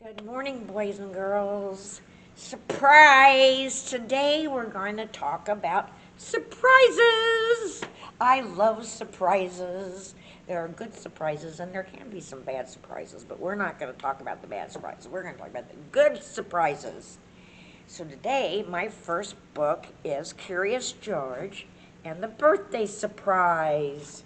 Good morning, boys and girls. Surprise! Today we're going to talk about surprises. I love surprises. There are good surprises and there can be some bad surprises, but we're not going to talk about the bad surprises. We're going to talk about the good surprises. So today, my first book is Curious George and the Birthday Surprise.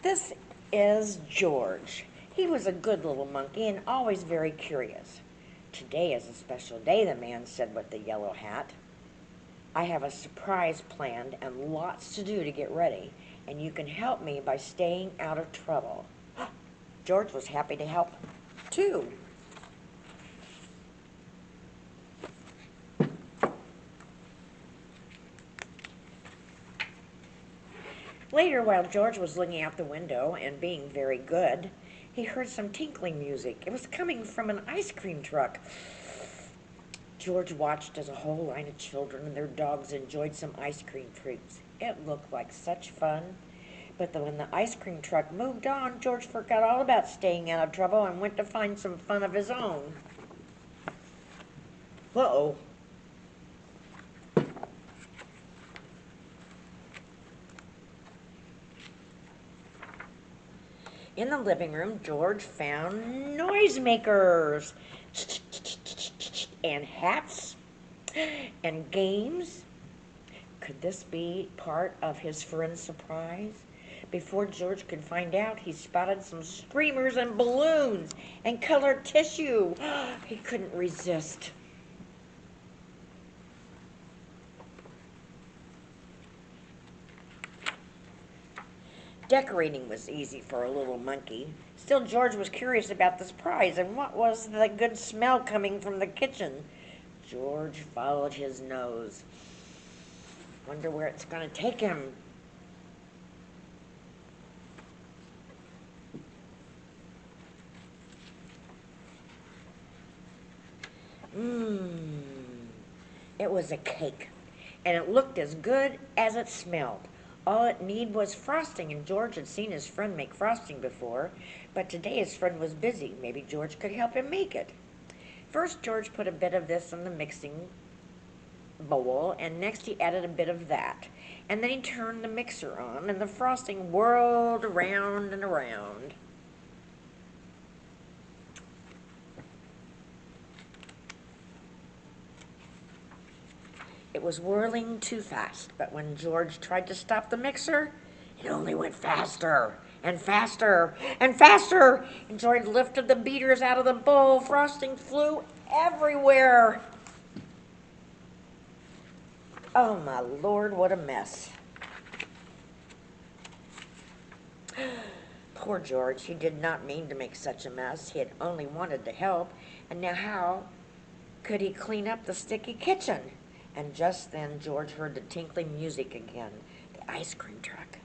This is George. He was a good little monkey and always very curious. Today is a special day, the man said with the yellow hat. I have a surprise planned and lots to do to get ready, and you can help me by staying out of trouble. George was happy to help, too. Later, while George was looking out the window and being very good, he heard some tinkling music. It was coming from an ice cream truck. George watched as a whole line of children and their dogs enjoyed some ice cream treats. It looked like such fun. But when the ice cream truck moved on, George forgot all about staying out of trouble and went to find some fun of his own. Uh-oh. In the living room, George found noisemakers and hats and games. Could this be part of his friend's surprise? Before George could find out, he spotted some streamers and balloons and colored tissue. He couldn't resist. Decorating was easy for a little monkey. Still, George was curious about the surprise and what was the good smell coming from the kitchen. George followed his nose. Wonder where it's going to take him. Mmm. It was a cake, and it looked as good as it smelled. All it needed was frosting, and George had seen his friend make frosting before, but today his friend was busy. Maybe George could help him make it. First, George put a bit of this in the mixing bowl, and next he added a bit of that. And then he turned the mixer on, and the frosting whirled around and around. It was whirling too fast, but when George tried to stop the mixer, it only went faster and faster and faster. And George lifted the beaters out of the bowl. Frosting flew everywhere. Oh my Lord, what a mess. Poor George, he did not mean to make such a mess. He had only wanted to help. And now how could he clean up the sticky kitchen? And just then George heard the tinkling music again. The ice cream truck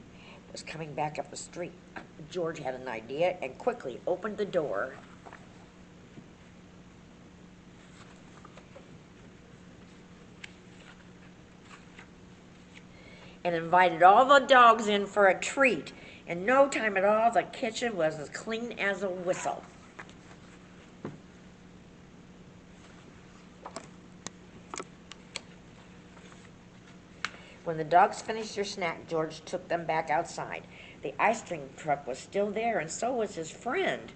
was coming back up the street. George had an idea and quickly opened the door. And invited all the dogs in for a treat. In no time at all, the kitchen was as clean as a whistle. When the dogs finished their snack, George took them back outside. The ice cream truck was still there, and so was his friend.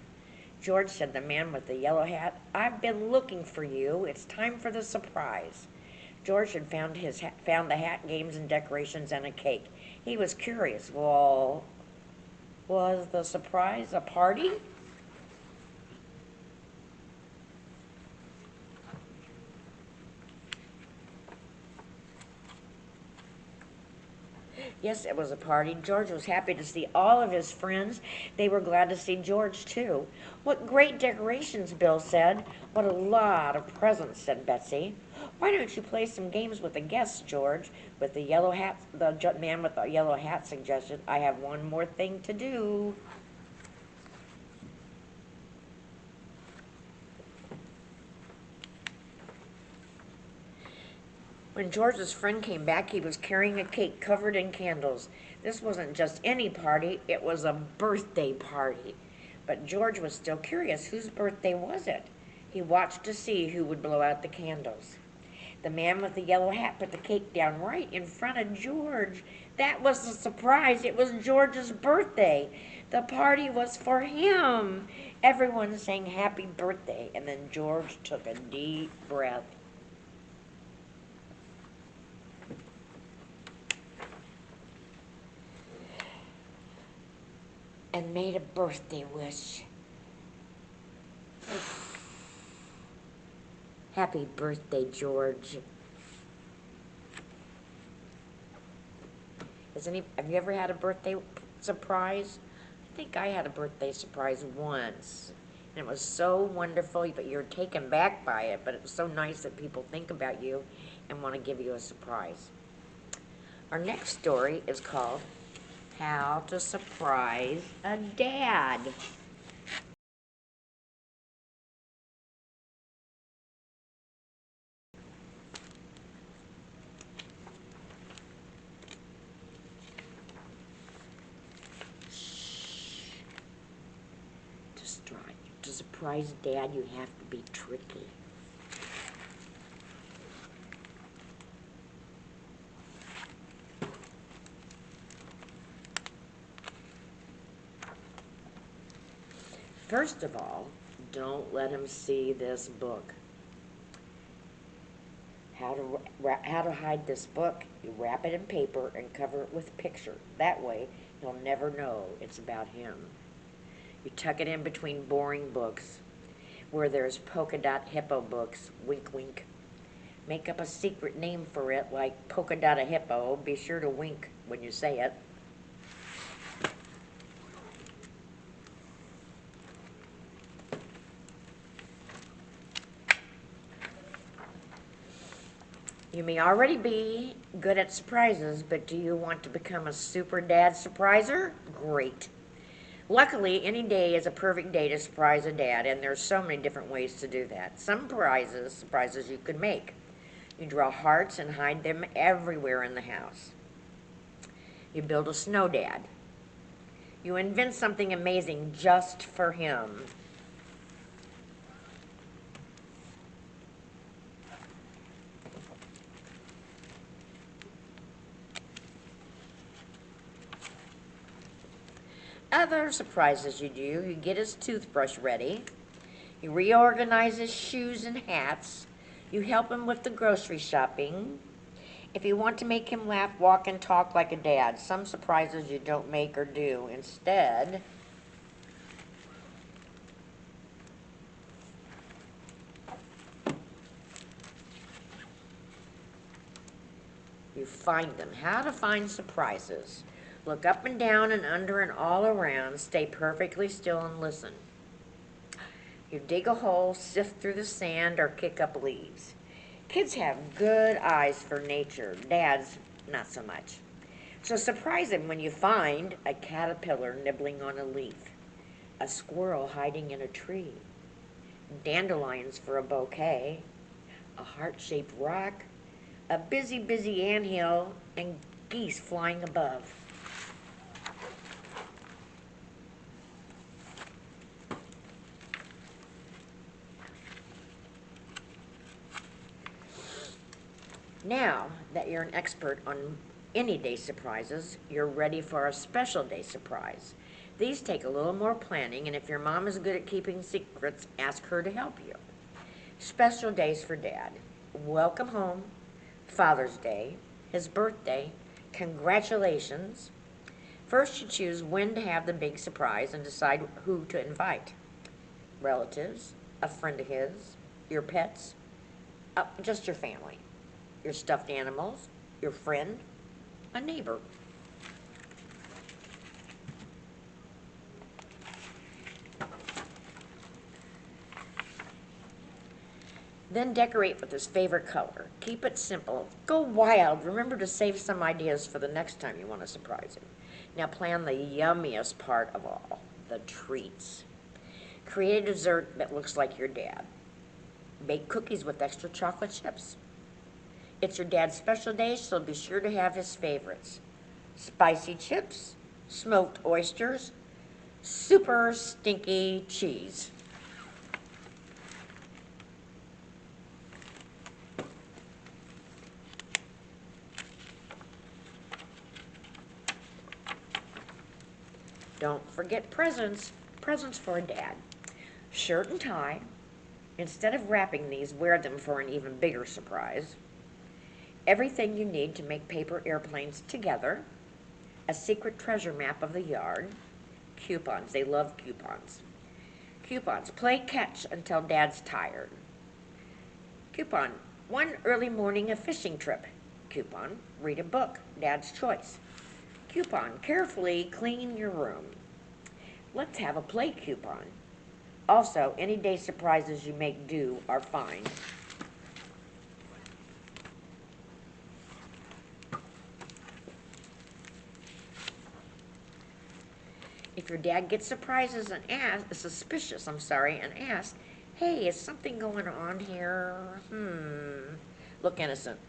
George, said the man with the yellow hat, I've been looking for you. It's time for the surprise. George had found the hat, games, and decorations, and a cake. He was curious. Well, was the surprise a party? Yes, it was a party. George was happy to see all of his friends. They were glad to see George, too. What great decorations, Bill said. What a lot of presents, said Betsy. Why don't you play some games with the guests, George? With the yellow hat, the man with the yellow hat suggested, I have one more thing to do. When George's friend came back, he was carrying a cake covered in candles. This wasn't just any party, it was a birthday party. But George was still curious. Whose birthday was it? He watched to see who would blow out the candles. The man with the yellow hat put the cake down right in front of George. That was the surprise. It was George's birthday. The party was for him. Everyone sang happy birthday, and then George took a deep breath. And made a birthday wish. Happy birthday, George. Have you ever had a birthday surprise? I think I had a birthday surprise once. And it was so wonderful, but you're taken back by it. But it was so nice that people think about you and want to give you a surprise. Our next story is called How to Surprise a Dad. To surprise Dad, you have to be tricky. First of all, don't let him see this book. How to hide this book? You wrap it in paper and cover it with picture. That way, he'll never know it's about him. You tuck it in between boring books, where there's polka dot hippo books, wink wink. Make up a secret name for it, like polka dot a hippo. Be sure to wink when you say it. You may already be good at surprises, but do you want to become a super dad surpriser? Great. Luckily, any day is a perfect day to surprise a dad, and there's so many different ways to do that. Some surprises you could make. You draw hearts and hide them everywhere in the house. You build a snow dad. You invent something amazing just for him. Other surprises you do, you get his toothbrush ready. You reorganize his shoes and hats. You help him with the grocery shopping. If you want to make him laugh, walk and talk like a dad. Some surprises you don't make or do. Instead, you find them. How to find surprises. Look up and down and under and all around. Stay perfectly still and listen. You dig a hole, sift through the sand, or kick up leaves. Kids have good eyes for nature. Dads, not so much. So surprise him when you find a caterpillar nibbling on a leaf, a squirrel hiding in a tree, dandelions for a bouquet, a heart-shaped rock, a busy anthill, and geese flying above. Now that you're an expert on any day surprises, you're ready for a special day surprise. These take a little more planning, and if your mom is good at keeping secrets, ask her to help you. Special days for Dad. Welcome home, Father's Day, his birthday, congratulations. First, you choose when to have the big surprise and decide who to invite. Relatives, a friend of his, your pets, just your family, your stuffed animals, your friend, a neighbor. Then decorate with his favorite color. Keep it simple. Go wild. Remember to save some ideas for the next time you want to surprise him. Now plan the yummiest part of all, the treats. Create a dessert that looks like your dad. Bake cookies with extra chocolate chips. It's your dad's special day, so be sure to have his favorites. Spicy chips, smoked oysters, super stinky cheese. Don't forget presents. Presents for Dad. Shirt and tie. Instead of wrapping these, wear them for an even bigger surprise. Everything you need to make paper airplanes together. A secret treasure map of the yard. Coupons. They love coupons. Coupons. Play catch until Dad's tired. Coupon. One early morning a fishing trip. Coupon. Read a book. Dad's choice. Coupon. Carefully clean your room. Let's have a play coupon. Also, any day surprises you make do are fine. If your dad gets suspicious, and asks, hey, is something going on here? Look innocent.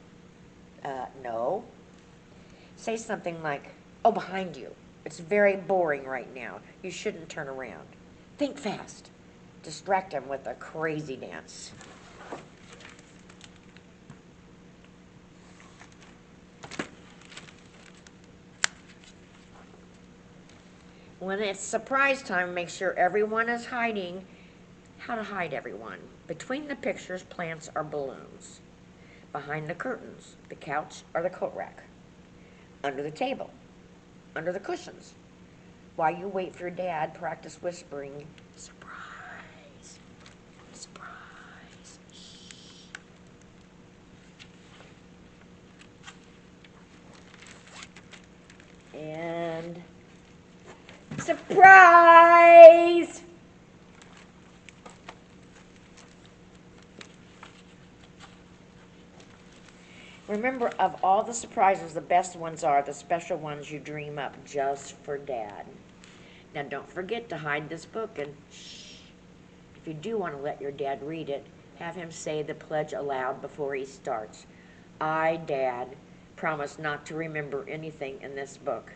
No. Say something like, oh, behind you. It's very boring right now. You shouldn't turn around. Think fast. Distract him with a crazy dance. When it's surprise time, make sure everyone is hiding. How to hide everyone. Between the pictures, plants or balloons. Behind the curtains, the couch or the coat rack. Under the table. Under the cushions. While you wait for your dad, practice whispering, surprise, surprise. And surprise! Remember, of all the surprises, the best ones are the special ones you dream up just for Dad. Now, don't forget to hide this book and shh. If you do want to let your dad read it, have him say the pledge aloud before he starts. I, Dad, promise not to remember anything in this book,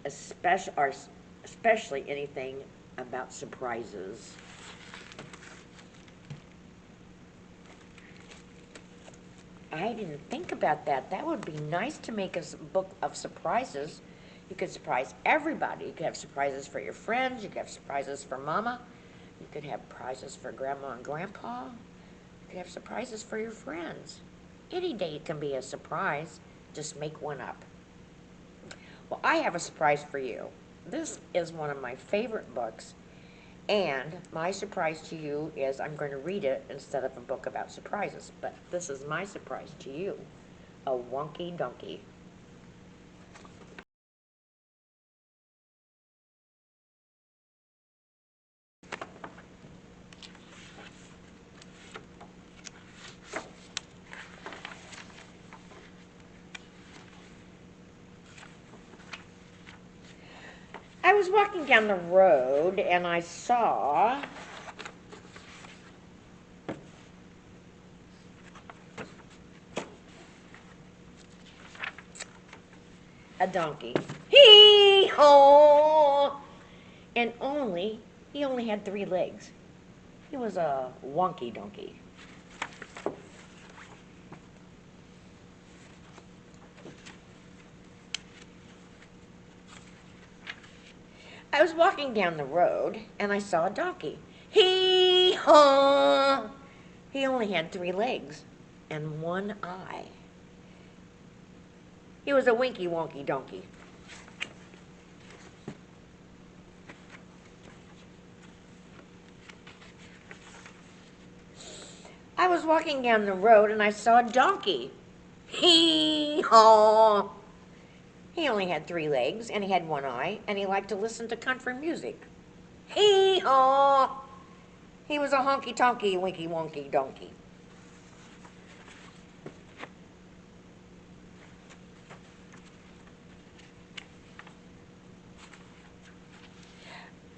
especially anything about surprises. I didn't think about that. That would be nice to make a book of surprises. You could surprise everybody. You could have surprises for your friends. You could have surprises for Mama. You could have prizes for Grandma and Grandpa. You could have surprises for your friends. Any day can be a surprise. Just make one up. Well, I have a surprise for you. This is one of my favorite books. And my surprise to you is I'm going to read it instead of a book about surprises. But this is my surprise to you, a Wonky Donkey. I was walking down the road and I saw a donkey. Hee-haw! And he only had 3 legs. He was a wonky donkey. I was walking down the road and I saw a donkey. Hee-haw! He only had 3 legs and 1 eye. He was a winky wonky donkey. I was walking down the road and I saw a donkey. Hee-haw! He only had 3 legs and he had 1 eye and he liked to listen to country music. Hee-haw! He was a honky-tonky winky wonky donkey.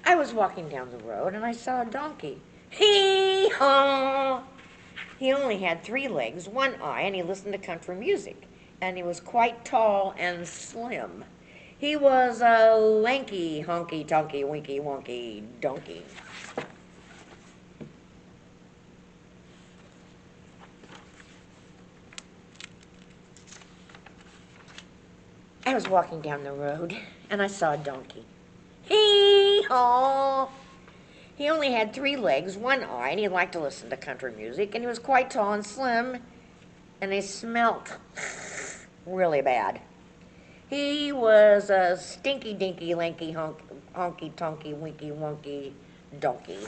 I was walking down the road and I saw a donkey. Hee-haw! He only had 3 legs, 1 eye, and he listened to country music. And he was quite tall and slim. He was a lanky, honky, tonky, winky, wonky donkey. I was walking down the road, and I saw a donkey. Hee-haw! He only had 3 legs, 1 eye, and he liked to listen to country music, and he was quite tall and slim, and he smelt really bad. He was a stinky, dinky, lanky, honky, tonky, winky, wonky donkey.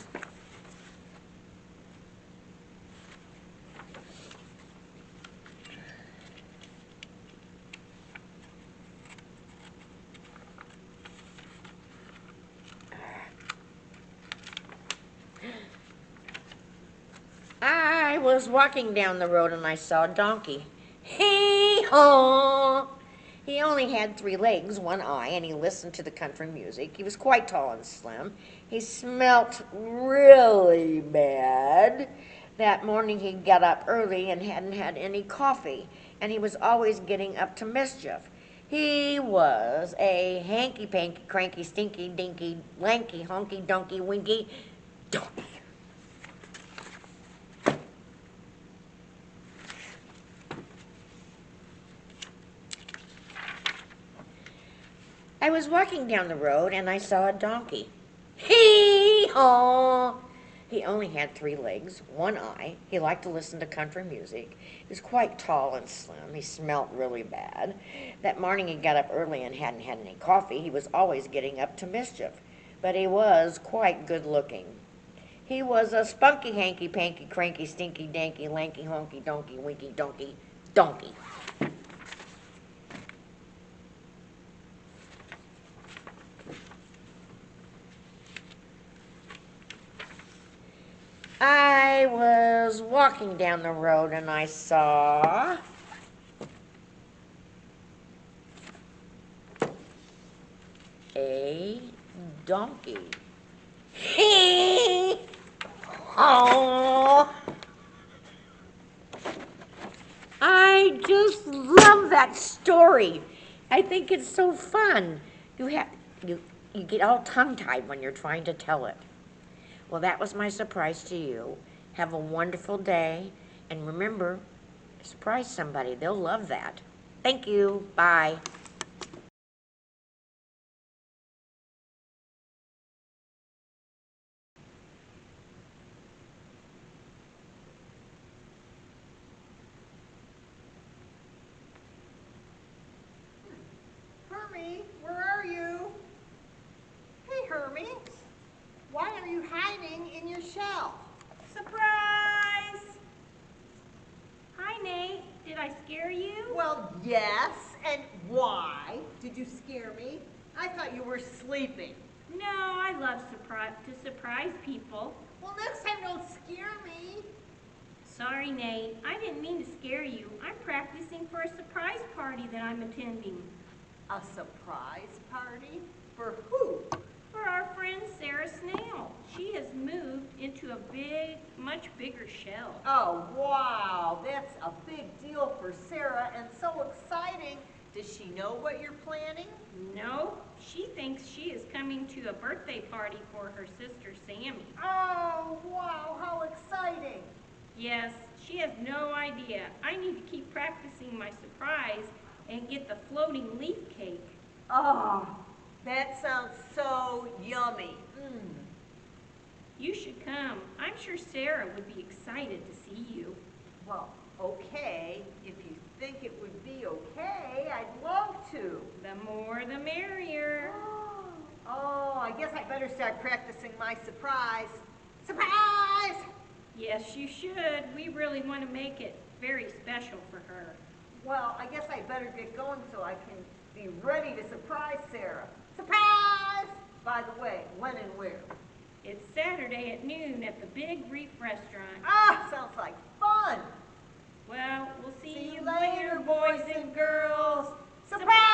I was walking down the road and I saw a donkey. Hee-haw! He only had 3 legs, 1 eye, and he listened to the country music. He was quite tall and slim. He smelt really bad. That morning he got up early and hadn't had any coffee, and he was always getting up to mischief. He was a hanky-panky, cranky, stinky, dinky, lanky, honky, donkey, winky donkey. I was walking down the road and I saw a donkey. Hee-haw! He only had 3 legs, 1 eye. He liked to listen to country music. He was quite tall and slim. He smelt really bad. That morning he got up early and hadn't had any coffee. He was always getting up to mischief. But he was quite good looking. He was a spunky, hanky, panky, cranky, stinky, danky, lanky, honky, donkey, winky, donkey, donkey. I was walking down the road and I saw a donkey. Oh, I just love that story. I think it's so fun. You get all tongue-tied when you're trying to tell it. Well, that was my surprise to you. Have a wonderful day, and remember, surprise somebody. They'll love that. Thank you. Bye. Hermie, where are you? Hey, Hermie. Why are you hiding in your shell? Surprise! Hi, Nate. Did I scare you? Well, yes. And why did you scare me? I thought you were sleeping. No, I love to surprise people. Well, next time don't scare me. Sorry, Nate. I didn't mean to scare you. I'm practicing for a surprise party that I'm attending. A surprise party? For who? For our friend Sarah Snail. She has moved into a much bigger shell. Oh, wow. That's a big deal for Sarah and so exciting. Does she know what you're planning? No, she thinks she is coming to a birthday party for her sister Sammy. Oh, wow. How exciting. Yes, she has no idea. I need to keep practicing my surprise and get the floating leaf cake. Oh, that sounds so yummy. You should come. I'm sure Sarah would be excited to see you. Well, okay. If you think it would be okay, I'd love to. The more the merrier. Oh, I guess I better start practicing my surprise. Surprise! Yes, you should. We really want to make it very special for her. Well, I guess I better get going so I can be ready to surprise Sarah. Surprise! By the way, when and where? It's Saturday at noon at the Big Reef Restaurant. Ah, sounds like fun. Well, we'll see you later, later, boys and girls. Surprise!